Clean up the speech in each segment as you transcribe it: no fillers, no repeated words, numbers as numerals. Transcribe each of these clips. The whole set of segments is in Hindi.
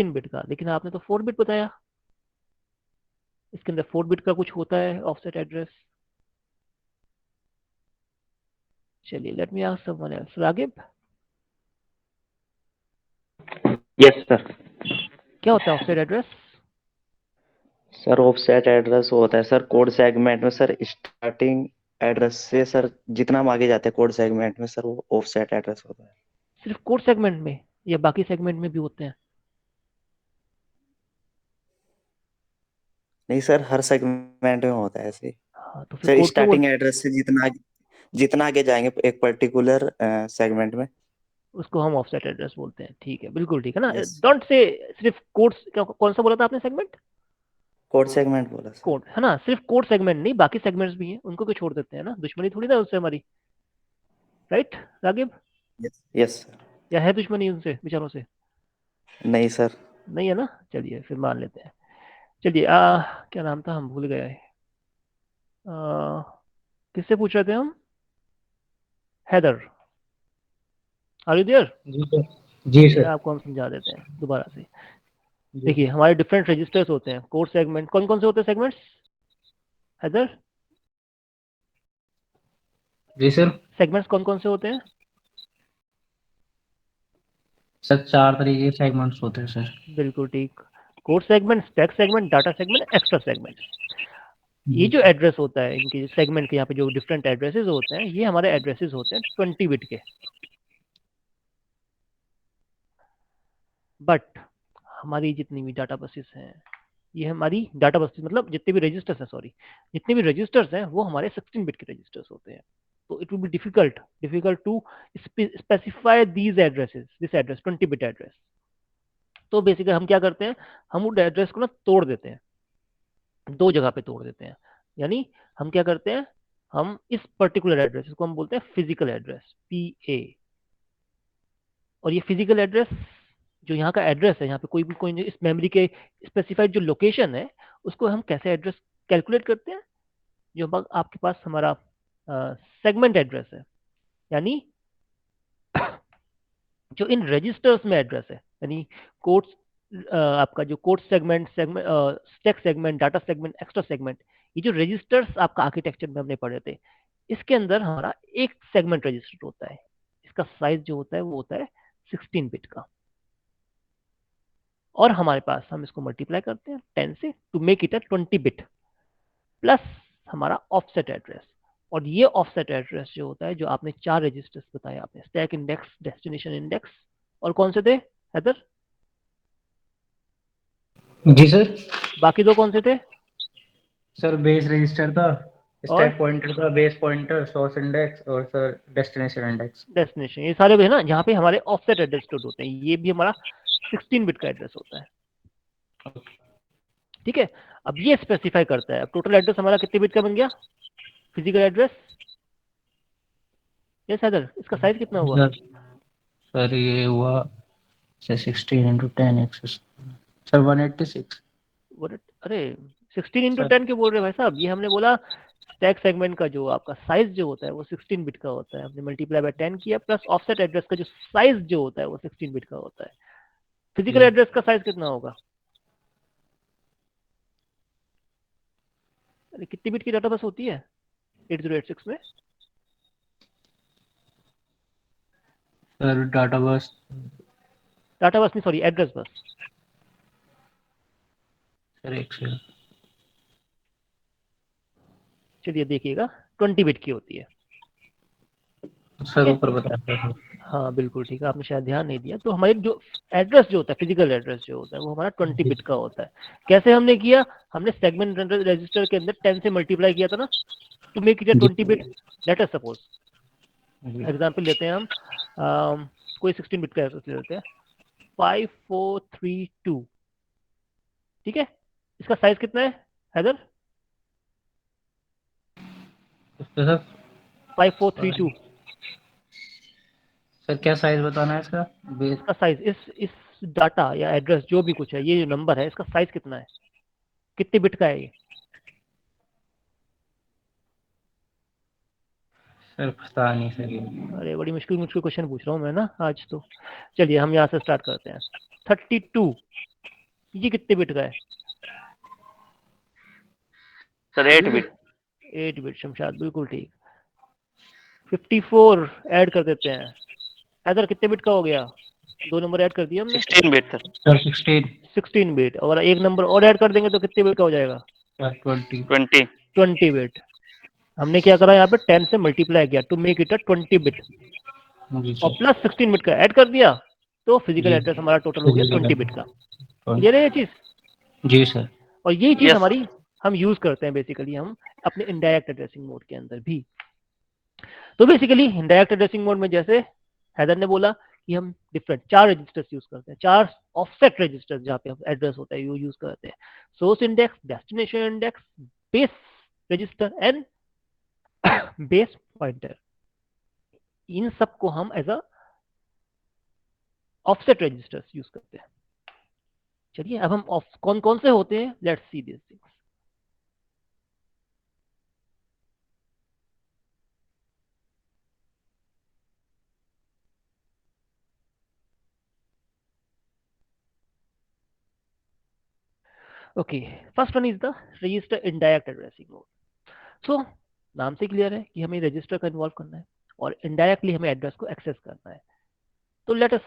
16 बिट का, लेकिन आपने तो 4 बिट बताया, इसके अंदर 4 बिट का कुछ होता है ऑफसेट एड्रेस। चलिए let me ask someone else. Raghib, yes sir. क्या होता है offset address? Sir offset address होता है सर कोड सेगमेंट में सर स्टार्टिंग एड्रेस से सर जितना हम आगे जाते हैं कोड सेगमेंट में सर वो ऑफसेट एड्रेस होता है। सिर्फ कोड सेगमेंट में या बाकी सेगमेंट में भी होते हैं? नहीं सर हर सेगमेंट में होता है ऐसे ही। हाँ तो फिर सर कोड क्यों बोल, स्टार्टिंग एड्रेस से जितना आगे जाएंगे एक पर्टिकुलर सेगमेंट में। उसको हम ऑफसेट एड्रेस बोलते हैं। ठीक है, बिल्कुल ठीक है ना। यस डोंट से सिर्फ कोड, कौन सा बोला था आपने सेगमेंट? कोड सेगमेंट बोला सर। कोड है ना, सिर्फ कोड सेगमेंट नहीं, बाकी सेगमेंट्स भी हैं, उनको क्यों छोड़ देते हैं ना, दुश्मनी थोड़ी ना है उससे हमारी, right Raghib? Yes yes sir. या है दुश्मनी उनसे बेचारों से? नहीं सर। नहीं है ना, चलिए फिर मान लेते हैं। चलिए क्या नाम था, हम भूल गए। किससे पूछ रहे थे हम? Haider, are you there? जी सर। जी चलिए सर। आपको हम समझा देते हैं दोबारा से। जी देखिए हमारे डिफरेंट रजिस्टर्स होते हैं, कोड सेगमेंट, कौन कौन से होते हैं सेगमेंट्स हैदर? जी सर। सेगमेंट्स कौन कौन से होते हैं? सर 4 तरीके के सेगमेंट्स होते हैं सर। बिल्कुल ठीक। Code segment, stack segment, data segment, extra segment. ये जी जो सर। एड्रेस होता है इनके सेगमेंट के, यहाँ पे जो डिफरेंट एड्रेसेस होते हैं, ये हमारे एड्रेसेस होते हैं 20 बिट के। बट हमारी जितनी भी डाटा बसेस हैं, ये हमारी डाटा बसेस मतलब जितने भी रजिस्टर्स हैं, सॉरी, जितने भी रजिस्टर्स हैं वो हमारे 16 बिट के रजिस्टर्स होते हैं। तो it will be difficult difficult to specify these addresses, this address 20 bit address. तो बेसिकली हम क्या करते हैं, हम उस एड्रेस को ना तोड़ देते हैं, दो जगह पे तोड़ देते हैं। यानी हम क्या करते हैं, हम इस पर्टिकुलर एड्रेस को हम बोलते हैं फिजिकल एड्रेस, पी ए। और ये फिजिकल एड्रेस, जो यहाँ का एड्रेस है, यहाँ पे कोई भी कोई इस मेमोरी के स्पेसिफाइड जो लोकेशन है, उसको हम कैसे एड्रेस कैलकुलेट करते हैं? जो आपके पास हमारा सेगमेंट एड्रेस है, यानी जो इन रजिस्टर्स में एड्रेस है, यानी कोड्स, आपका जो code segment segment, stack segment, data segment, extra segment, ये जो रजिस्टर्स आपका आर्किटेक्चर में हमने पढ़े थे, इसके अंदर हमारा एक सेगमेंट रजिस्टर होता है। इसका साइज जो होता है वो होता है 16 बिट का। और हमारे पास, हम इसको मल्टीप्लाई करते हैं 10 से to make it a 20 bit, plus हमारा ऑफसेट एड्रेस। और ये ऑफसेट एड्रेस जो होता है, जो आपने चार रजिस्टर्स बताए आपने, स्टैक इंडेक्स, डेस्टिनेशन इंडेक्स, और कौन से थे हैदर? जी सर। बाकी दो कौन से थे? सर बेस रजिस्टर था, और स्टैक पॉइंटर था, बेस पॉइंटर, सोर्स इंडेक्स और सर डेस्टिनेशन इंडेक्स। डेस्टिनेशन, ये सारे भी है ना, जहाँ पे हमारे ऑफसेट एड्रेस स्टोर होते हैं। ये भी हमारा 16 बिट का एड्रेस होता है। ठीक है, अब ये स्पेसिफाई करता है अब टोटल एड्रेस हमारा कितने बिट का बन गया, फिजिकल एड्रेस। यस हैदर, इसका साइज कितना हुआ? सर सर ये हुआ सर 16 × 10 एक्सेस सर 186। अरे 16 × सर 10 क्यों बोल रहे हैं भाई साहब? ये हमने बोला स्टैक सेगमेंट का जो आपका साइज जो होता है वो 16 बिट का होता है, हमने मल्टीप्लाई बाय 10 किया, प्लस ऑफसेट एड्रेस का जो साइज जो होता है वो 16 बिट का होता है। फिजिकल जी एड्रेस का साइज कितना होगा? अरे कितनी बिट की डाटा बस होती है 8086 में? सर डाटा बस डाटा बस नहीं, सॉरी, एड्रेस बस। सर एक से चलिए देखिएगा, 20 बिट की होती है। ठीक सर है, ऊपर बताया था। हाँ बिल्कुल ठीक है, आपने शायद ध्यान नहीं दिया। तो हमारी जो एड्रेस जो होता है, फिजिकल एड्रेस जो होता है, वो हमारा 20 बिट का होता है। कैसे हमने किया, हमने सेगमेंट रजिस्टर के अंदर 10 से मल्टीप्लाई किया था ना, टू मेक इट अ जी 20 बिट। लेट अस सपोज जी एग्जांपल लेते हैं हम, कोई 16 बिट का एड्रेस ले लेते हैं, 5432। ठीक है, इसका साइज कितना है हैदर? तो सर 5432, सर क्या साइज बताना है इसका बेस। इसका साइज, इस डाटा या एड्रेस जो भी कुछ है, ये जो नंबर है, इसका साइज कितना है, कितने बिट का है ये? सर पता नहीं सर ये। अरे बड़ी मुश्किल मुश्किल क्वेश्चन पूछ रहा हूँ मैं ना आज तो। चलिए हम यहाँ से स्टार्ट करते हैं। 32 ये कितने बिट का है सर 8 बिट 8 बिट शमशाद बिल्कुल ठीक 54 ऐड कर देते हैं हैदर कितने बिट का हो गया 2 नंबर ऐड कर दिया हमने 16 बिट सर सर 16 16 बिट और एक नंबर और ऐड कर देंगे तो कितने बिट का हो जाएगा सर 20 20 20 बिट हमने क्या करा यहाँ पे 10 से मल्टीप्लाई किया to make it a 20 bit जी और सर प्लस 16 बिट का ऐड कर दिया तो फिजिकल जी एड्रेस हमारा टोटल हो गया 20 बिट का जी क्लियर है ये चीज जी सर और यही चीज यस हमारी हम यूज करते हैं बेसिकली हम अपने इनडायरेक्ट एड्रेसिंग मोड के अंदर भी तो बेसिकली इनडायरेक्ट एड्रेसिंग मोड में जैसे हैदर ने बोला कि हम डिफरेंट 4 रजिस्टर्स यूज करते हैं 4 ऑफसेट रजिस्टर्स जहाँ पे एड्रेस होता है वो यूज करते हैं source index destination index base register and base pointer इन सबको हम as a offset registers use करते हैं चलिए अब हम कौन कौन से होते हैं let's see this things okay first one is the register indirect addressing mode so नाम से क्लियर है कि हमें रजिस्टर का इन्वॉल्व करना है और इनडायरेक्टली हमें एड्रेस को एक्सेस करना है तो लेट अस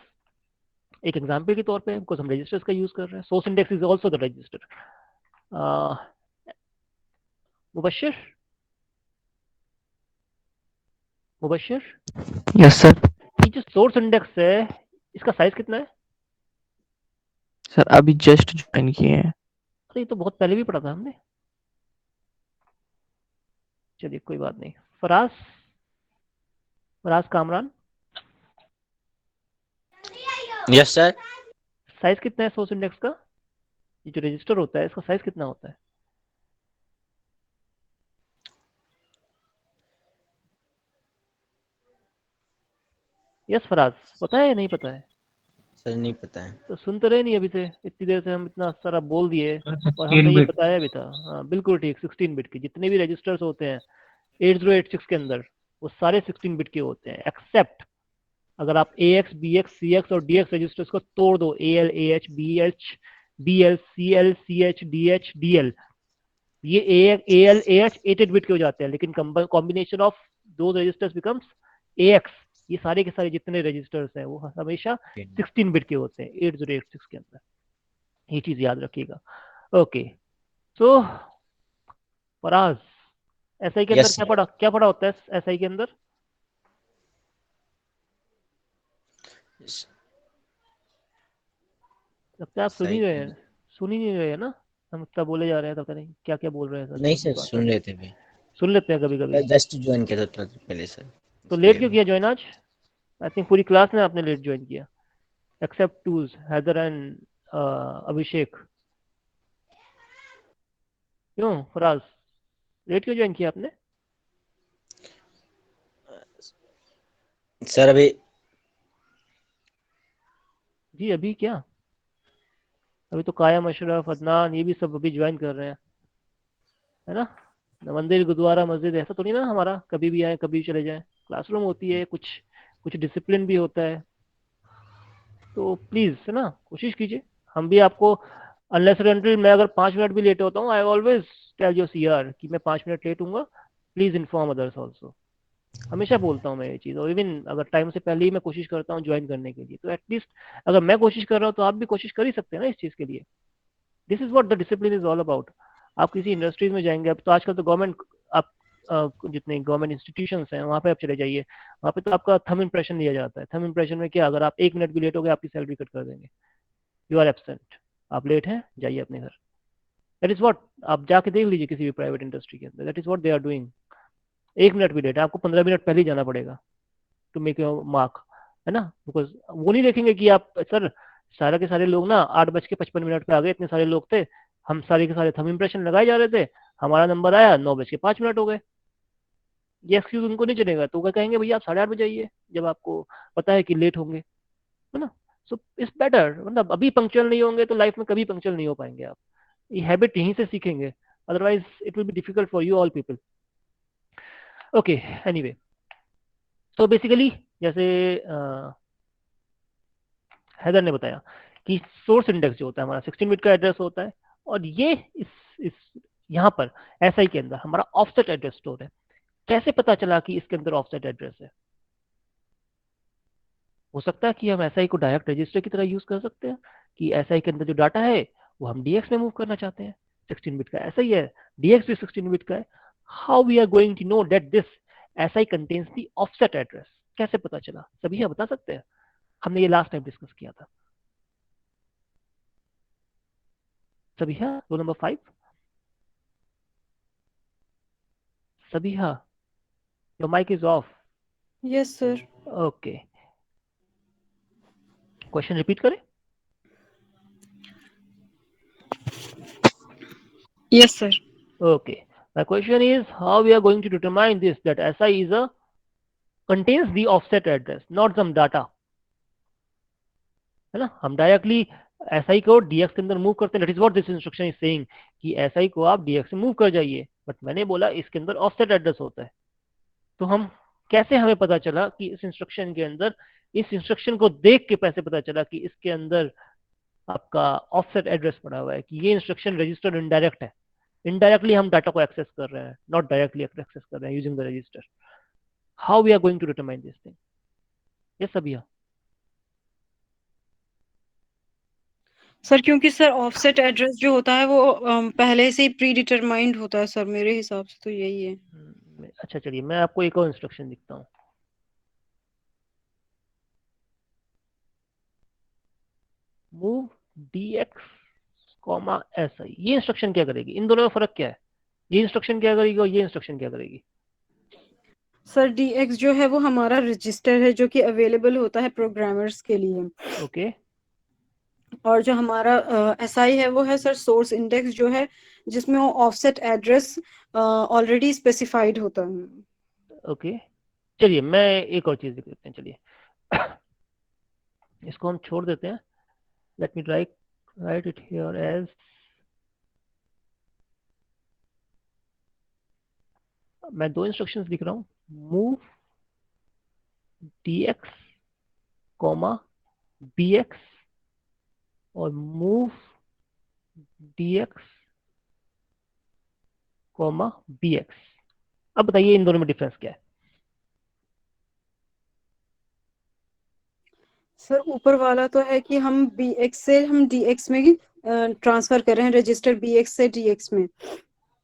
एक एग्जांपल के तौर पे बिकॉज हम रजिस्टर्स का यूज कर रहे हैं source index is also the register Mubashir Mubashir yes sir ये जो सोर्स इंडेक्स है इसका साइज कितना है सर अभी जस्ट ज्वाइन किए हैं अरे ये तो बहुत पहले भी पढ़ा था हमने चलिए कोई बात नहीं Faraz Faraz Kamran yes sir size कितना है सोर्स इंडेक्स का ये जो रजिस्टर होता है इसका साइज कितना होता है यस फराज पता है या नहीं पता है सर नहीं पता है तो सुन तो रहे नहीं अभी से इतनी देर से हम इतना सारा बोल दिए और 16 हमने ये बिट बताया भी था हाँ बिल्कुल ठीक 16 बिट के जितने भी रजिस्टर्स होते हैं 8086 के अंदर वो सारे 16 बिट के होते हैं एक्सेप्ट अगर आप AX BX CX और DX रजिस्टर्स को तोड़ दो AL AH BH BL CL CH DH DL ये AL AH 8 बिट के हो जाते हैं लेकिन कॉम्बिनेशन ऑफ दो रजिस्टर्स बिकम्स AX ये सारे के सारे जितने रजिस्टर्स हैं वो हमेशा 16 बिट के होते हैं 8086 के अंदर ये चीज याद रखिएगा ओके तो फराज एसआई के अंदर यस क्या पढ़ा होता है एसआई के अंदर लगता है आप सुन ही रहे हैं सुन ही नहीं रहे हैं ना हम इतना बोले जा रहे हैं तो पता नहीं क्या क्या बोल रहे हैं सर नहीं कुछ सर बात सुन रहे थे भी सुन लेते हैं कभी कभी जस्ट ज्वाइन किया था थोड़ा देर पहले सर तो लेट इसलिए क्यों किया ज्वाइन आज आई थिंक पूरी क्लास ने आपने लेट ज्वाइन किया एक्सेप्ट टूज हैदर एंड अभिषेक क्यों फराज लेट क्यों ज्वाइन किया आपने सर अभी जी अभी क्या अभी तो कायम अशरफ अदनान ये भी सब अभी ज्वाइन कर रहे हैं है ना मंदिर गुरुद्वारा मस्जिद ऐसा तो नहीं ना हमारा कभी भी आए कभी भी चले जाएं क्लासरूम होती है कुछ कुछ डिसिप्लिन भी होता है तो प्लीज है ना कोशिश कीजिए हम भी आपको अनलेस अनटिल मैं अगर 5 मिनट भी लेट होता हूँ I always tell your CR कि मैं 5 मिनट लेट हूँ प्लीज इन्फॉर्म अदर्स ऑल्सो हमेशा बोलता हूँ मैं ये चीज़ और इवन अगर टाइम से पहले ही मैं कोशिश करता हूँ ज्वाइन करने के लिए तो एटलीस्ट अगर मैं कोशिश कर रहा हूँ तो आप भी कोशिश कर ही सकते हैं ना इस चीज़ के लिए this is what the discipline is all about आप किसी इंडस्ट्रीज में जाएंगे अब तो आजकल तो गवर्नमेंट आप जितने गवर्नमेंट इंस्टीट्यूशंस हैं वहाँ पे आप चले जाइए वहाँ पे तो आपका थंब इंप्रेशन लिया जाता है थंब इंप्रेशन में क्या अगर आप 1 मिनट भी लेट हो गए आपकी सैलरी कट कर देंगे यू आर एबसेंट आप लेट हैं जाइए अपने घर दैट इज व्हाट आप जाके देख लीजिए किसी भी प्राइवेट इंडस्ट्री के अंदर that is what they are doing 1 minute भी लेट है आपको 15 मिनट पहले ही जाना पड़ेगा टू मेक योर मार्क है ना बिकॉज वो नहीं देखेंगे कि आप सर सारे के सारे लोग ना 8:55 पे आ गए इतने सारे लोग थे हम सारे के सारे थंब इंप्रेशन लगाए जा रहे थे हमारा नंबर आया 9:05 हो गए ये एक्सक्यूज उनको नहीं चलेगा तो वो कहेंगे भैया आप 8:30 बजे आइए जब आपको पता है कि लेट होंगे है ना सो इट्स बेटर मतलब अभी पंक्चुअल नहीं होंगे तो लाइफ में कभी पंक्चुअल नहीं हो पाएंगे आप ये हैबिट यहीं से सीखेंगे otherwise it will be difficult for you all people okay anyway तो बेसिकली जैसे हैदर ने बताया कि सोर्स इंडेक्स जो होता है हमारा 16 बिट का एड्रेस होता है, और ये इस यहाँ पर एसआई के अंदर हमारा ऑफसेट एड्रेस स्टोर है। कैसे पता चला कि इसके अंदर ऑफसेट एड्रेस है? हो सकता है कि हम एसआई को डायरेक्ट रजिस्टर की तरह यूज कर सकते हैं कि एसआई के अंदर जो डाटा है वो हम डीएक्स में मूव करना चाहते हैं। 16 बिट का ऐसा ही है, डीएक्स भी 16 बिट का है। How we are going to know that this SI contains the offset address? कैसे पता चला? सभी यहाँ बता सकते हैं? हमने ये लास्ट टाइम डिस्कस किया था। सभी हाँ, रोल नंबर 5 सभी हाँ, your mic is off. Yes sir. Okay, question repeat करें? Yes sir. Okay, my question is how we are going to determine this, that SI is a contains the offset address, not some data, है ना? हम डायरेक्टली SI को DX के अंदर मूव करते हैं। That is what this instruction is saying कि SI को आप DX से मूव कर जाइए, बट मैंने बोला इसके अंदर ऑफसेट एड्रेस होता है। तो हम कैसे, हमें पता चला कि इस इंस्ट्रक्शन के अंदर, इस इंस्ट्रक्शन को देख के कैसे पता चला कि इसके अंदर आपका ऑफसेट एड्रेस पड़ा हुआ है, कि ये इंस्ट्रक्शन रजिस्टर इनडायरेक्ट है। इनडायरेक्टली हम डाटा को एक्सेस कर रहे हैं, नॉट डायरेक्टली एक्सेस कर रहे हैं using the register. How we are going to determine this thing? ये सभी सर क्योंकि सर ऑफसेट एड्रेस जो होता है वो पहले से ही प्री डिटरमाइंड होता है सर, मेरे हिसाब से तो यही है। अच्छा चलिए, मैं आपको एक और इंस्ट्रक्शन दिखता हूँ। मूव dx, si, ये इंस्ट्रक्शन क्या करेगी? इन दोनों में फर्क क्या है? ये इंस्ट्रक्शन क्या करेगी और ये इंस्ट्रक्शन क्या करेगी? सर dx जो है वो हमारा रजिस्टर है जो कि अवेलेबल होता है प्रोग्रामर्स के लिए। ओके, और जो हमारा SI है वो है सर सोर्स इंडेक्स जो है, जिसमें वो ऑफसेट एड्रेस ऑलरेडी स्पेसिफाइड होता है। ओके, चलिए मैं एक और चीज दिख देते हैं। चलिए इसको हम छोड़ देते हैं। Let me write it here as, मैं दो इंस्ट्रक्शंस लिख रहा हूँ, मूव dx, bx और मूव dx, bx। अब बताइए इन दोनों में डिफरेंस क्या है? सर ऊपर वाला तो है कि हम bx से हम dx में ट्रांसफर कर रहे हैं, रजिस्टर bx से dx में।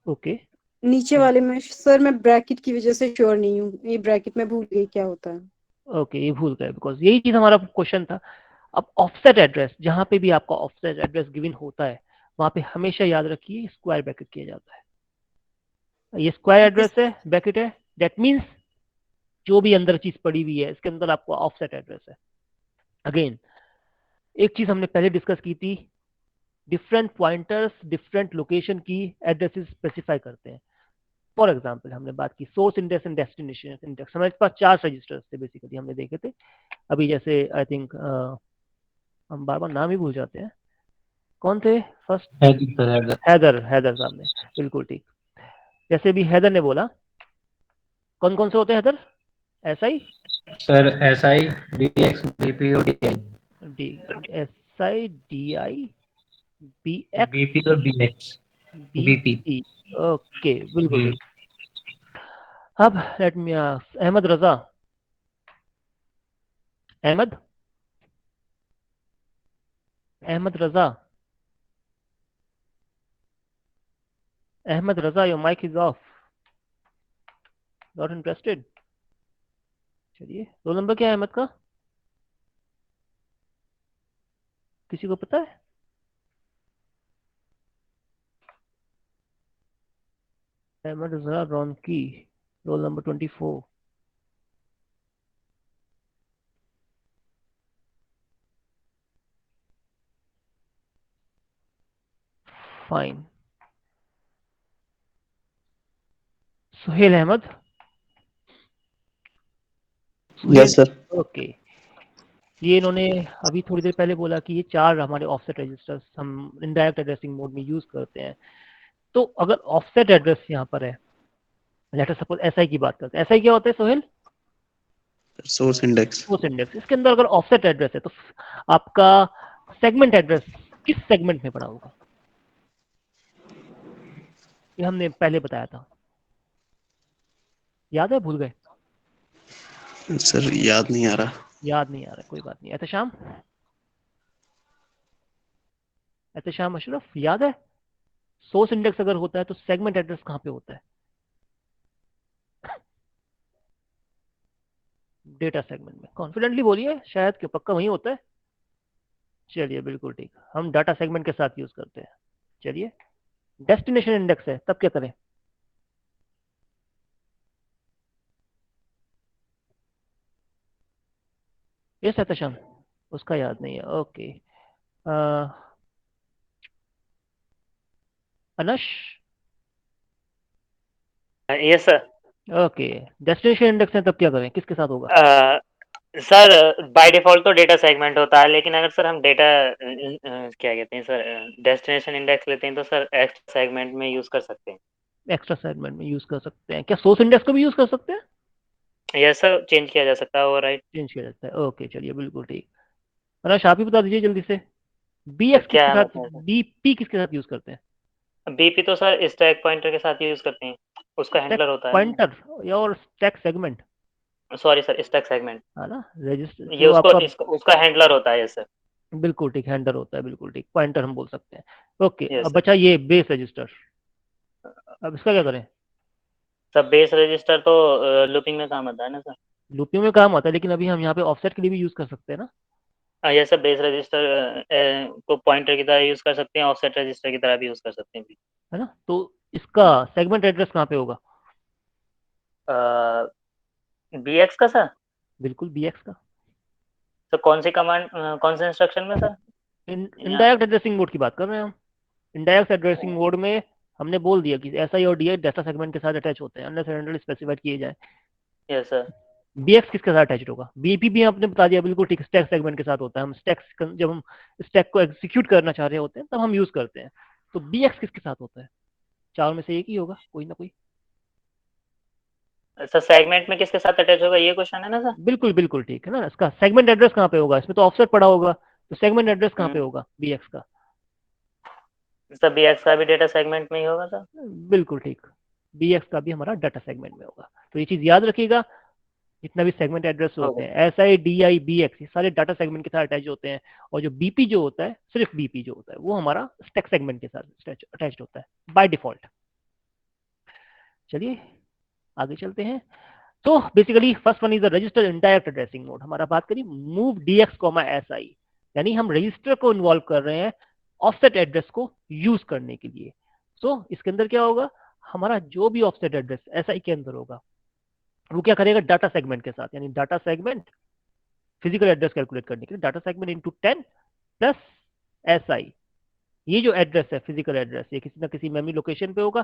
ओके, नीचे वाले में सर मैं ब्रैकेट की वजह से श्योर नहीं हूँ, ये ब्रैकेट में भूल गई क्या होता है। ओके, ये भूल गए, बिकॉज यही चीज हमारा क्वेश्चन था। अब ऑफसेट एड्रेस, जहां पे भी आपका ऑफसेट एड्रेस गिवन होता है वहां पे हमेशा याद रखिए स्क्वायर ब्रैकेट किया जाता है। ये स्क्वायर एड्रेस है, ब्रैकेट है, दैट मीन्स जो भी अंदर चीज पड़ी हुई है इसके अंदर आपको ऑफसेट एड्रेस है। अगेन एक चीज हमने पहले डिस्कस की थी, डिफरेंट पॉइंटर्स डिफरेंट लोकेशन की एड्रेसेस स्पेसिफाई करते हैं। फॉर एग्जाम्पल हमने बात की source index and destination index, हमारे पास 4 रजिस्टर्स थे बेसिकली, हमने देखे थे। अभी जैसे आई थिंक हम बार बार नाम ही भूल जाते हैं, कौन थे फर्स्ट? हैदर साहब ने, बिल्कुल ठीक। जैसे भी हैदर ने बोला, कौन कौन से होते हैं Haider? SI sir SI DX BP और DI D, SI DI BX BP और BX BP बीपी। ओके, बिल्कुल ठीक। अब let me ask Ahmad Raza, Ahmad Raza, Ahmad Raza, your mic is off, not interested. चलिए, रोल नंबर क्या है अहमद का? किसी को पता है? Ahmad Raza Raunaki, roll number 24। Fine. Suhail Ahmad, yes sir. Okay. ये इन्होंने अभी थोड़ी देर पहले बोला कि ये 4 हमारे ऑफसेट रजिस्टर्स हम इनडायरेक्ट एड्रेसिंग मोड में यूज करते हैं। तो अगर ऑफसेट एड्रेस यहाँ पर है, लेट अस सपोज एसआई की बात करते हैं, एसआई क्या होता है Sohail? Source index. Source index. इसके अंदर अगर ऑफसेट एड्रेस है तो आपका सेगमेंट एड्रेस किस सेगमेंट में पड़ा होगा, ये हमने पहले बताया था, याद है, भूल गए? सर याद नहीं आ रहा। याद नहीं आ रहा, कोई बात नहीं। एहतशाम, एहतशाम अशरफ, याद है सोर्स इंडेक्स अगर होता है तो सेगमेंट एड्रेस कहाँ पे होता है? डेटा सेगमेंट में। कॉन्फिडेंटली बोलिए, शायद कि पक्का वही होता है। चलिए बिल्कुल ठीक, हम डाटा सेगमेंट के साथ यूज करते हैं। चलिए, डेस्टिनेशन इंडेक्स है तब क्या करें? ये एहतशाम, उसका याद नहीं है, okay. Anas, yes sir. Okay, destination index है तब क्या करें, किसके साथ होगा? सर बाय डिफॉल्ट तो डेटा सेगमेंट होता है, लेकिन अगर सर हम डेटा क्या कहते हैं सर, डेस्टिनेशन इंडेक्स लेते हैं तो सर एक्स्ट्रा सेगमेंट में यूज कर सकते हैं। एक्स्ट्रा सेगमेंट में यूज कर सकते हैं क्या? सोर्स इंडेक्स को भी यूज कर सकते हैं? यस सर, चेंज किया जा सकता है, ओवरराइट। चेंज किया जाता है, ओके चलिए बिल्कुल ठीक। अनश आप ही बता दीजिए जल्दी से, बी एक्स क्या किसके है साथ, बताएं सर? बीपी किसके साथ यूज करते हैं? बीपी तो सर स्टैक पॉइंटर के साथ यूज करते हैं, उसका स्टैक हैंडलर होता है ना। पॉइंटर या और stack segment, sorry sir, stack segment, है ना, रजिस्टर ये जो आपका, उसका हैंडलर होता है। Yes sir. बिल्कुल ठीक, हैंडलर होता है, बिल्कुल ठीक, पॉइंटर हम बोल सकते हैं। ओके, यस अब सर। बचा ये बेस रजिस्टर, अब इसका क्या करें? सर बेस रजिस्टर तो लूपिंग में काम आता है ना सर। लूपिंग में काम आता है, लेकिन अभी हम यहाँ पे ऑफसेट के लिए भी यूज कर सकते हैं ना, यस सर, बेस रजिस्टर को पॉइंटर की तरह यूज कर सकते हैं, ऑफसेट रजिस्टर की तरह भी यूज कर सकते हैं। है ना? तो इसका सेगमेंट एड्रेस कहाँ पे होगा? बीएक्स का सर? बिल्कुल बी एक्स का। तो कौन सी कमांड, कौन से इंस्ट्रक्शन में सर? या इनडायरेक्ट एड्रेसिंग मोड की बात कर रहे हैं हम। इनडायरेक्ट एड्रेसिंग मोड में हमने बोल दिया कि एसआई और डीआई डाटा सेगमेंट के साथ अटैच होते हैं अनलेस एंड अनटिल स्पेसिफाइड किए जाए। Yes sir. बीएक्स किसके साथ अटैच होगा? बीपी भी आपने बता दिया, बिल्कुल ठीक, स्टैक सेगमेंट के साथ होता है। हम स्टैक, जब हम स्टैक को एग्जीक्यूट करना चाह रहे होते हैं तब हम यूज करते हैं। तो बीएक्स किसके साथ होता है? चार में से एक ही होगा, कोई ना कोई। सर सेगमेंट में किसके साथ अटैच होगा, ये क्वेश्चन है ना सर? बिल्कुल बिल्कुल ठीक है ना। इसका सेगमेंट एड्रेस कहाँ पे होगा? इसमें तो ऑफसेट पड़ा होगा, तो सेगमेंट एड्रेस कहाँ पे होगा बीएक्स का? सर बीएक्स का भी डेटा सेगमेंट में ही होगा सर। बिल्कुल ठीक, बीएक्स का भी हमारा डाटा सेगमेंट में होगा। तो ये चीज याद रखिएगा, जितना भी सेगमेंट एड्रेस होते ओके। हैं, S I D I B X, ये सारे डाटा सेगमेंट के साथ अटैच होते हैं। और जो बीपी जो होता है, सिर्फ बीपी जो होता है वो हमारा स्टैक सेगमेंट के साथ अटैच होता है बाय डिफॉल्ट। चलिए आगे चलते हैं। तो basically first one is the register indirect addressing mode. हमारा बात करिए move DX comma S I, यानी हम रजिस्टर को इन्वॉल्व कर रहे हैं ऑफसेट एड्रेस को यूज करने के लिए। तो इसके अंदर क्या होगा, हमारा जो भी ऑफसेट एड्रेस एसआई के अंदर होगा वो क्या करेगा, डाटा सेगमेंट के साथ, यानी data segment physical address calculate करने के लिए data segment into 10 plus SI. ये जो एड्रेस है फिजिकल एड्रेस, ये किसी ना किसी मेमोरी लोकेशन पे होगा।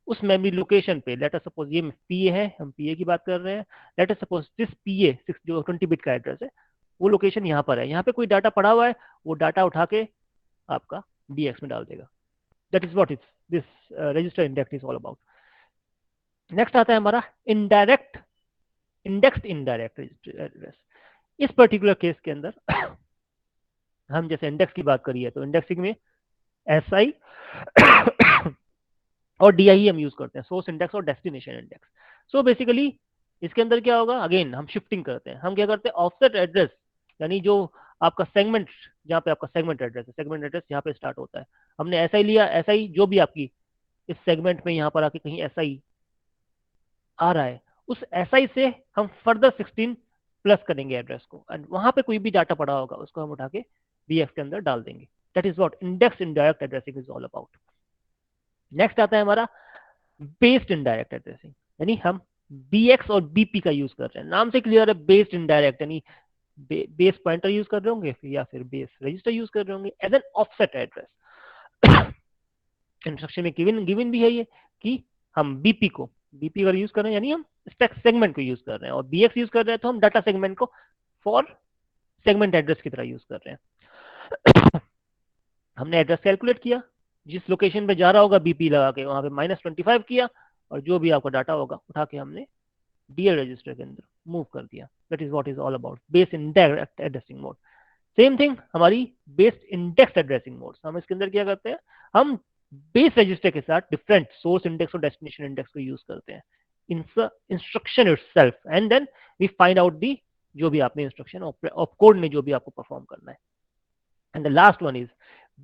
उस मेमोरी लोकेशन पे लेट अस सपोज ये पीए है, हम पीए की बात कर रहे हैं, लेट अस सपोज दिस पीए 6 जो 20 बिट का एड्रेस है, वो लोकेशन यहाँ पर है, यहाँ पे कोई डाटा पड़ा हुआ है, वो डाटा उठा के आपका डीएक्स में डाल देगा। That is what is this register index is all about. Next आता है हमारा इनडायरेक्ट इंडेक्स्ड इनडायरेक्ट एड्रेस। इस पर्टिकुलर केस के अंदर हम जैसे इंडेक्स की बात करिए तो इंडेक्सिंग में एसआई और डीआई हम यूज करते हैं, सोर्स इंडेक्स और डेस्टिनेशन इंडेक्स। सो बेसिकली इसके अंदर क्या होगा, अगेन हम शिफ्टिंग करते हैं। हम क्या करते हैं, ऑफसेट एड्रेस, यानी जो आपका सेगमेंट, जहाँ पे आपका सेगमेंट एड्रेस है, सेगमेंट एड्रेस यहाँ पे स्टार्ट होता है, हमने एसआई लिया, एसआई जो भी आपकी इस सेगमेंट में यहाँ पर आके कहीं एसआई आ रहा है, उस एसआई से हम फर्दर 16 प्लस करेंगे एड्रेस को, एंड वहां पे कोई भी डाटा पड़ा होगा उसको हम उठा के बीएक्स के अंदर डाल देंगे। That is what index indirect addressing is all about. Next आता है हमारा बेस्ड इनडायरेक्ट एड्रेसिंग, यानी हम बीएक्स और बीपी का यूज कर रहे हैं। नाम से क्लियर है, बेस्ड इनडायरेक्ट, यानी बेस पॉइंटर यूज कर रहे होंगे या फिर बेस रजिस्टर यूज कर रहे होंगे as an offset address. Instruction में गिवन भी है ये कि हम बीपी अगर यूज कर रहे हैं यानी हम स्टैक सेगमेंट को यूज कर रहे हैं, और बीएक्स यूज कर रहे हैं तो हम डाटा सेगमेंट को फॉर सेगमेंट एड्रेस की तरह यूज कर रहे हैं। हमने एड्रेस कैलकुलेट किया, जिस लोकेशन पे जा रहा होगा बीपी लगा के वहां पे -25 किया, और जो भी आपका डाटा होगा उठा के हमने डीएल रजिस्टर के अंदर मूव कर दिया। That is what is all about base indirect addressing mode. Same thing हमारी बेस इंडेक्स एड्रेसिंग मोड, हम इसके अंदर क्या करते हैं, हम बेस रजिस्टर के साथ डिफरेंट सोर्स इंडेक्स और डेस्टिनेशन इंडेक्स को यूज करते हैं instruction itself, and then we find out the जो भी आपने इंस्ट्रक्शन ऑफ कोड ने जो भी आपको परफॉर्म करना है। And the last one is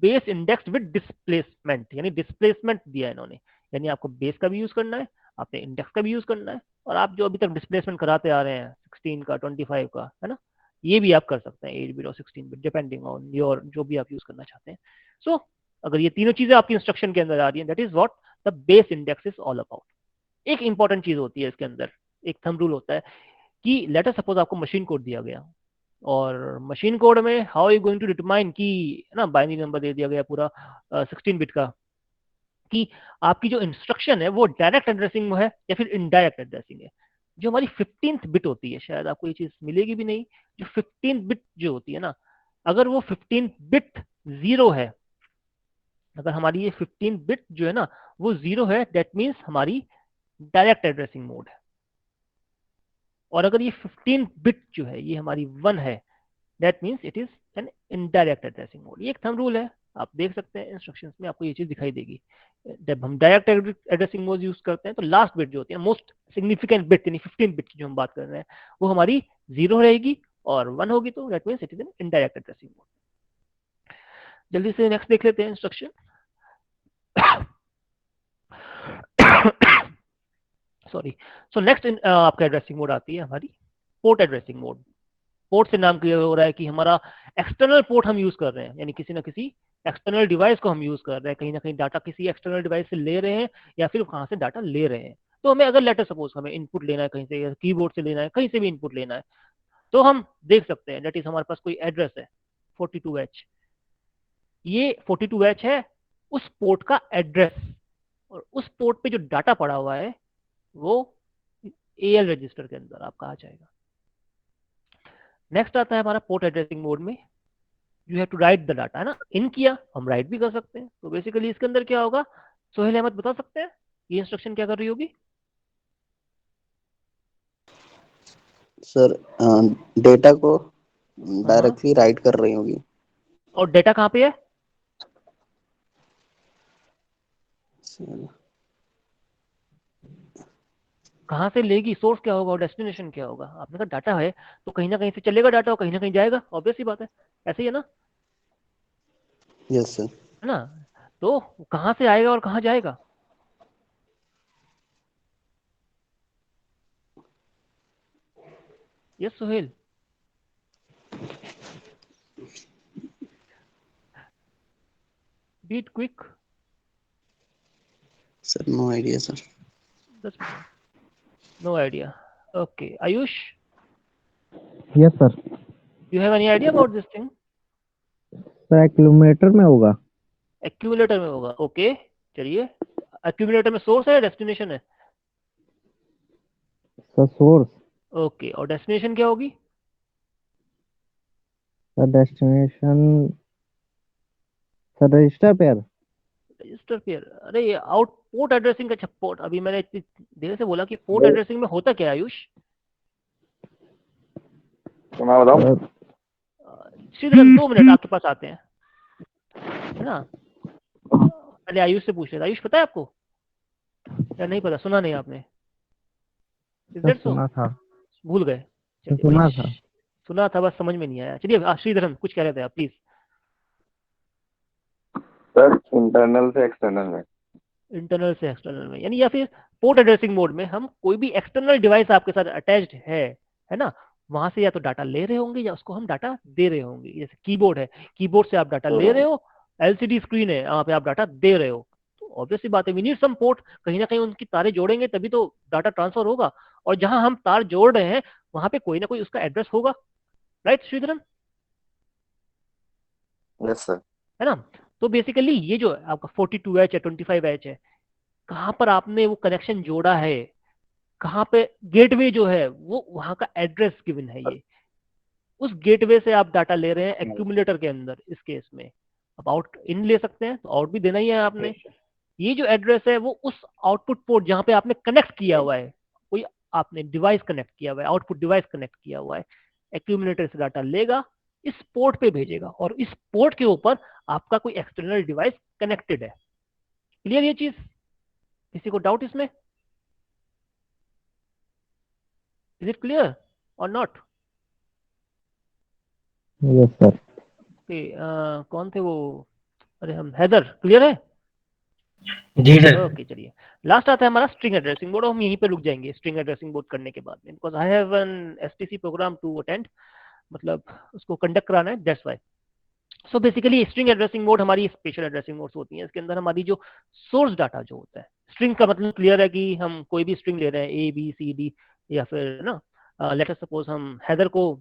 base index with displacement, यानी डिस्प्लेसमेंट दिया इन्होंने, यानी आपको बेस का भी यूज करना है, आपने इंडेक्स का भी यूज करना है, और आप जो अभी तक डिस्प्लेसमेंट कराते आ रहे हैं 16 का 25 का, है ना, ये भी आप कर सकते हैं 8 बिट और 16 बिट डिपेंडिंग ऑन योर जो भी आप यूज करना चाहते हैं। सो अगर ये तीनों चीजें आपकी इंस्ट्रक्शन के अंदर आ रही है, that is what the base index is all about. एक इंपॉर्टेंट चीज होती है इसके अंदर, एक थंब रूल होता है कि लेटर सपोज आपको मशीन कोड दिया गया, और मशीन कोड में how you going to determine कि, है ना, बाइनरी नंबर दे दिया गया पूरा 16 बिट का, कि आपकी जो इंस्ट्रक्शन है वो डायरेक्ट एड्रेसिंग है या फिर इनडायरेक्ट एड्रेसिंग है। जो हमारी 15th बिट होती है, शायद आपको ये चीज मिलेगी भी नहीं, जो 15th बिट जो होती है ना, अगर वो 15th बिट जीरो है, अगर हमारी ये 15th बिट जो है ना वो जीरो है, दैट मीन्स हमारी डायरेक्ट एड्रेसिंग मोड है। और अगर ये 15th बिट जो है ये हमारी 1 है, that means it is an indirect addressing mode. ये एक थंब रूल है, आप देख सकते हैं इंस्ट्रक्शंस में आपको ये चीज दिखाई देगी। जब हम डायरेक्ट एड्रेसिंग मोड यूज करते हैं तो लास्ट बिट जो होती है, मोस्ट सिग्निफिकेंट बिट, यानी 15 बिट की जो हम बात कर रहे हैं, वो हमारी जीरो रहेगी, और 1 होगी तो that means it is an indirect addressing mode. जल्दी से नेक्स्ट देख लेते हैं इंस्ट्रक्शन। सॉरी। सो नेक्स्ट आपका एड्रेसिंग मोड आती है हमारी पोर्ट एड्रेसिंग मोड। पोर्ट से नाम क्लियर हो रहा है कि हमारा एक्सटर्नल पोर्ट हम यूज कर रहे हैं, यानी किसी ना किसी एक्सटर्नल डिवाइस को हम यूज कर रहे हैं, कहीं ना कहीं डाटा किसी एक्सटर्नल डिवाइस से ले रहे हैं या फिर कहाँ से डाटा ले रहे हैं। तो हमें अगर लेटर सपोज हमें इनपुट लेना है कहीं से, या कीबोर्ड से लेना है, कहीं से भी इनपुट लेना है, तो हम देख सकते हैं दैट इज हमारे पास कोई एड्रेस है 42H, ये 42H है उस पोर्ट का एड्रेस, और उस पोर्ट पे जो डाटा पड़ा हुआ है वो AL रजिस्टर के अंदर आपका आ जाएगा। नेक्स्ट आता है हमारा पोर्ट एड्रेसिंग मोड में, you have to write the data, है ना, इन किया, हम राइट भी कर सकते हैं। तो बेसिकली इसके अंदर क्या होगा, सोहेल अहमद बता सकते हैं ये इंस्ट्रक्शन क्या कर रही होगी? सर डेटा को डायरेक्टली राइट कर रही होगी। और डेटा कहाँ पे है? कहाँ से लेगी, सोर्स क्या होगा और डेस्टिनेशन क्या होगा? आपने कहा डाटा है तो कहीं ना कहीं से चलेगा डाटा और कहीं ना कहीं जाएगा, ऑब्वियस सी बात है, ऐसे ही है ना? Yes sir. है ना? तो कहाँ से आएगा और कहाँ जाएगा? Yes Sohail, be quick. Sir no idea sir. No idea, okay. Ayush, yes sir. You have any idea about this thing? Sir accumulator में होगा। एक्यूमुलेटर में होगा, ओके। चलिए, एक्यूमुलेटर में सोर्स है, डेस्टिनेशन है? Sir source. ओके, और डेस्टिनेशन क्या होगी? Sir destination, sir register pair. Register pair, अरे ये आउट पोर्ट एड्रेसिंग का पोर्ट, अभी मैंने इतनी देर से बोला कि पोर्ट एड्रेसिंग में होता क्या है आयुष? तो मैं बताऊं? श्रीधरन 2 मिनट आपके पास आते हैं, है ना? पहले आयुष से पूछ लेते। आयुष पता है आपको या नहीं पता, सुना नहीं आपने? सुना था, भूल गए? सुना था, सुना था, बस समझ में नहीं आया। चलिए श्रीधरन कुछ कह रहे थे आप, प्लीज। सर इंटरनल से एक्सटर्नल में। इंटरनल से एक्सटर्नल में, यानी या फिर पोर्ट एड्रेसिंग मोड में हम कोई भी एक्सटर्नल डिवाइस आपके साथ अटैच्ड है ना, वहां से या तो डाटा ले रहे होंगे या उसको हम डाटा दे रहे होंगे। जैसे कीबोर्ड है, कीबोर्ड से आप डाटा ले रहे हो, LCD स्क्रीन है वहां पे आप डाटा दे रहे हो, तो ऑब्वियसली बात है वी नीड सम पोर्ट, कहीं ना कहीं उनकी तारें जोड़ेंगे तभी तो डाटा ट्रांसफर होगा, और जहां हम तार जोड़ रहे हैं वहां पे कोई ना कोई उसका एड्रेस होगा, राइट श्रीधरन? Yes sir. है ना? तो बेसिकली ये जो आपका 42H है 25H है, कहाँ पर आपने वो कनेक्शन जोड़ा है, कहाँ पे गेटवे जो है वो वहां का एड्रेस गिवन है, ये उस गेटवे से आप डाटा ले रहे हैं एक्यूमुलेटर के अंदर। इस केस में आप आउट इन ले सकते हैं, तो आउट भी देना ही है आपने। ये जो एड्रेस है वो उस आउटपुट पोर्ट जहां पे आपने कनेक्ट किया हुआ है, कोई आपने डिवाइस कनेक्ट किया हुआ है, आउटपुट डिवाइस कनेक्ट किया हुआ है, एक्यूमुलेटर से डाटा लेगा इस पोर्ट पे भेजेगा और इस पोर्ट के ऊपर आपका कोई एक्सटर्नल डिवाइस कनेक्टेड है। क्लियर ये चीज? किसी को डाउट इसमें? इज इट क्लियर और नॉट? Yes sir. कौन थे वो? अरे हम हैदर, क्लियर है? जी सर। ओके चलिए, लास्ट आता है हमारा स्ट्रिंग एड्रेसिंग बोर्ड। हम यहीं पे रुक जाएंगे स्ट्रिंग एड्रेसिंग बोर्ड करने के बाद में, because I have an STC program to attend, मतलब उसको कंडक्ट कराना है, that's why. So basically string addressing mode हमारी स्पेशल एड्रेसिंग मोड्स होती हैं। इसके अंदर हमारी जो सोर्स डाटा जो होता है, स्ट्रिंग का मतलब क्लियर है कि हम कोई भी स्ट्रिंग ले रहे हैं, ए बी सी डी, या फिर ना लेट अस सपोज हम हैदर को,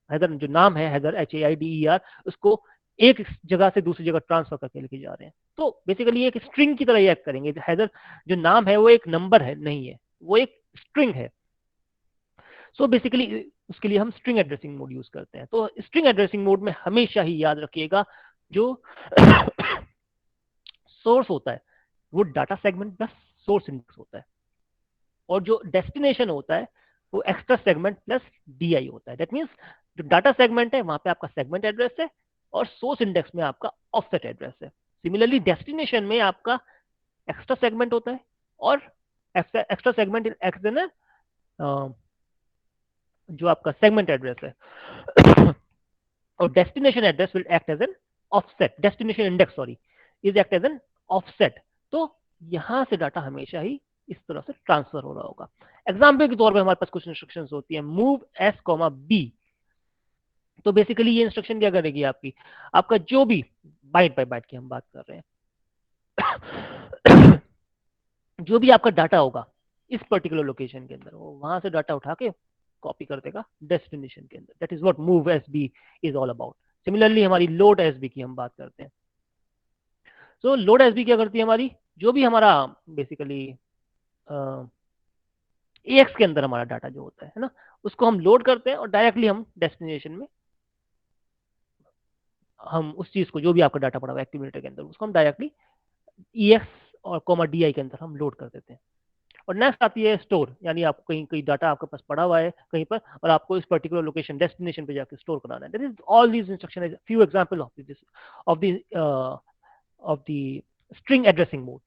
हैदर जो नाम है हैदर HAIDER, उसको एक जगह से दूसरी जगह ट्रांसफर करके लेके जा रहे हैं। तो बेसिकली एक स्ट्रिंग की तरह एक्ट करेंगे। हैदर जो नाम है वो एक नंबर है नहीं है, वो एक स्ट्रिंग है। सो बेसिकली उसके लिए हम स्ट्रिंग एड्रेसिंग मोड यूज करते हैं। तो स्ट्रिंग एड्रेसिंग मोड में हमेशा ही याद रखिएगा जो सोर्स होता है वो data segment plus source index होता है, और जो डेस्टिनेशन होता है वो एक्स्ट्रा सेगमेंट प्लस DI होता है। दैट मीन्स जो डाटा सेगमेंट है वहां पे आपका सेगमेंट एड्रेस है और सोर्स इंडेक्स में आपका ऑफसेट एड्रेस है। सिमिलरली डेस्टिनेशन में आपका एक्स्ट्रा सेगमेंट होता है और एक्स्ट्रा सेगमेंट एक्ट एन जो आपका सेगमेंट एड्रेस है, और destination address will act as an offset, destination index sorry is act as an offset. तो यहां से डाटा हमेशा ही इस तरह से ट्रांसफर हो रहा होगा। एग्जाम्पल के तौर पे हमारे पास कुछ इंस्ट्रक्शंस होती है, मूव S, B। तो बेसिकली ये इंस्ट्रक्शन क्या करेगी, आपका जो भी बाइट बाय बाइट की हम बात कर रहे हैं, जो भी आपका डाटा होगा इस पर्टिकुलर लोकेशन के अंदर, वो वहां से डाटा उठा के कॉपी कर देगा डेस्टिनेशन के अंदर। That is what move SB is all about. Similarly हमारी लोड SB की हम बात करते हैं। सो लोड SB क्या करती है, हमारी जो भी हमारा बेसिकली AX के अंदर हमारा डाटा जो होता है ना, उसको हम लोड करते हैं और डायरेक्टली हम डेस्टिनेशन में हम उस चीज को, जो भी आपका डाटा पड़ा हुआ एक्टिवेटर के अंदर, उसको हम डायरेक्टली EX और DI के अंदर हम लोड कर देते हैं। और नेक्स्ट आती है स्टोर, यानी आपको कहीं डाटा आपके पास पड़ा हुआ है कहीं पर और आपको इस पर्टिकुलर लोकेशन डेस्टिनेशन पे जाकर स्टोर कराना है। That is all these instruction is few example of the string addressing mode.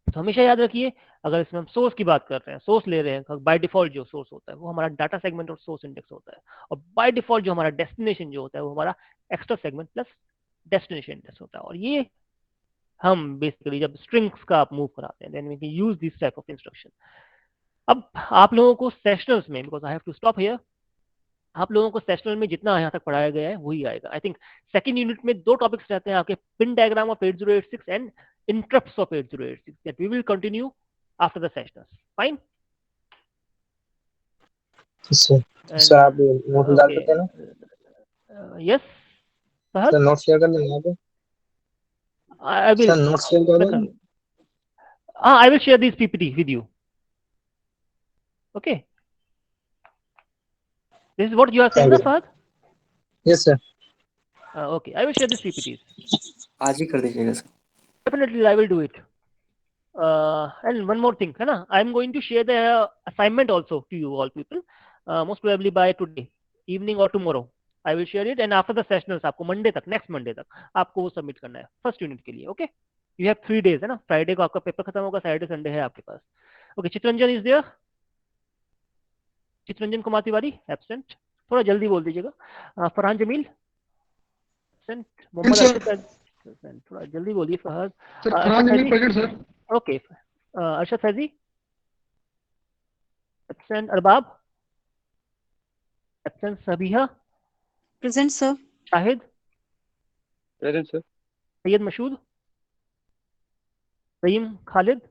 तो हमेशा याद रखिए, अगर इसमें हम सोर्स की बात कर रहे हैं, सोर्स ले रहे हैं, बाय डिफॉल्ट जो सोर्स होता है वो हमारा डाटा सेगमेंट और सोर्स इंडेक्स होता है, और बाय डिफॉल्ट जो हमारा डेस्टिनेशन जो होता है वो हमारा extra segment plus destination index होता है। और ये हम बेसिकली जब स्ट्रिंग्स का आप मूव कराते हैं, then we can use this type of instruction. अब आप लोगों को सेशनल्स में, because I have to stop here, आप लोगों को सेशनल में जितना यहाँ तक पढ़ाया गया है वही आएगा। आई थिंक सेकंड यूनिट में 2 टॉपिक्स रहते हैं आपके, pin diagram of 8086 and interrupts of 8086, that we will continue after the sessions. Fine? Sir आप नोट डाल सकते हैं ना? Yes, सर नोट शेयर कर देंगे आप? I will. Sir note share कर देंगे? I will share these PPT with you. Okay. This is what you are saying, na, Fahad? Yes, sir. Okay, I will share these PPTs. आज ही कर दीजिएगा sir. Definitely, I will do it. And one more thing, है ना? I am going to share the assignment also to you all people, most probably by today evening or tomorrow. I will share it, and after the sessionals आपको मंडे तक, नेक्स्ट मंडे तक आपको वो सबमिट करना है फर्स्ट यूनिट के लिए। ओके, यू हैव 3 days, है ना? फ्राइडे को आपका पेपर खत्म होगा, सैटरडे संडे है आपके पास। Okay, Chitranjan is there? Chitranjan Kumar Tiwari absent, थोड़ा जल्दी बोल दीजिएगा। फरहान जमील एब्सेंट, मोहम्मद अर्शद थोड़ा जल्दी बोलिए। Fahad sir. Okay, Arshad Faizi absent, Arbab absent, Sabiha present sir, Shahid present sir, Syed Mashhood, Rahim Khalid,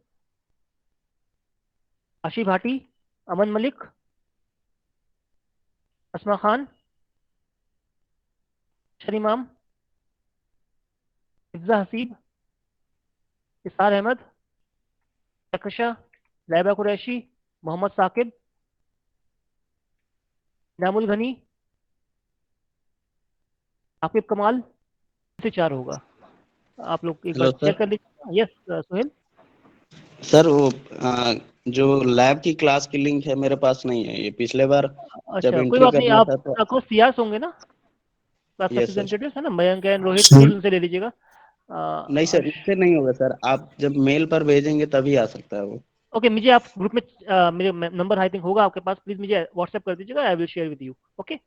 Aashi Bhati, अमन मलिक, अस्मा खान, शरीमाम, हिफ्जा हसीब, इसार अहमद, तकशा, लैबा कुरैशी, मोहम्मद साकिब, नामुल घनी, आकिब कमाल से 4 होगा। आप लोग एक बार चेक कर लीजिए। यस सोहेल सर, वो जो लैब की क्लास की लिंक है मेरे पास नहीं है, ये पिछले बार अच्छा, जब कोई एंट्री बात नहीं, करना आप था तो आपको सीआरस होंगे ना? Class Yes, sir. रिप्रेजेंटेटिव्स है ना, Mayank and Rohit, Sir. Please उनसे ले लीजिएगा। नहीं सर, इससे नहीं होगा सर, आप जब मेल पर भेजेंगे तभी आ सकता है वो। ओके, मुझे आप ग्रुप में मेरे नंबर आई थिंक होगा आपके पास, प्लीज मुझे व्हाट्सएप कर दीजिएगा, I will share with you. Okay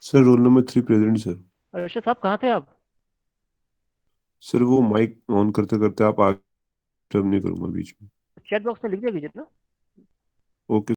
sir roll number 3 present sir. Arshad साहब कहाँ थे आप? सर वो माइक ऑन करते करते आप आगे नहीं करूंगा बीच में। चैट बॉक्स में लिख दिया कीजिए ना। ओके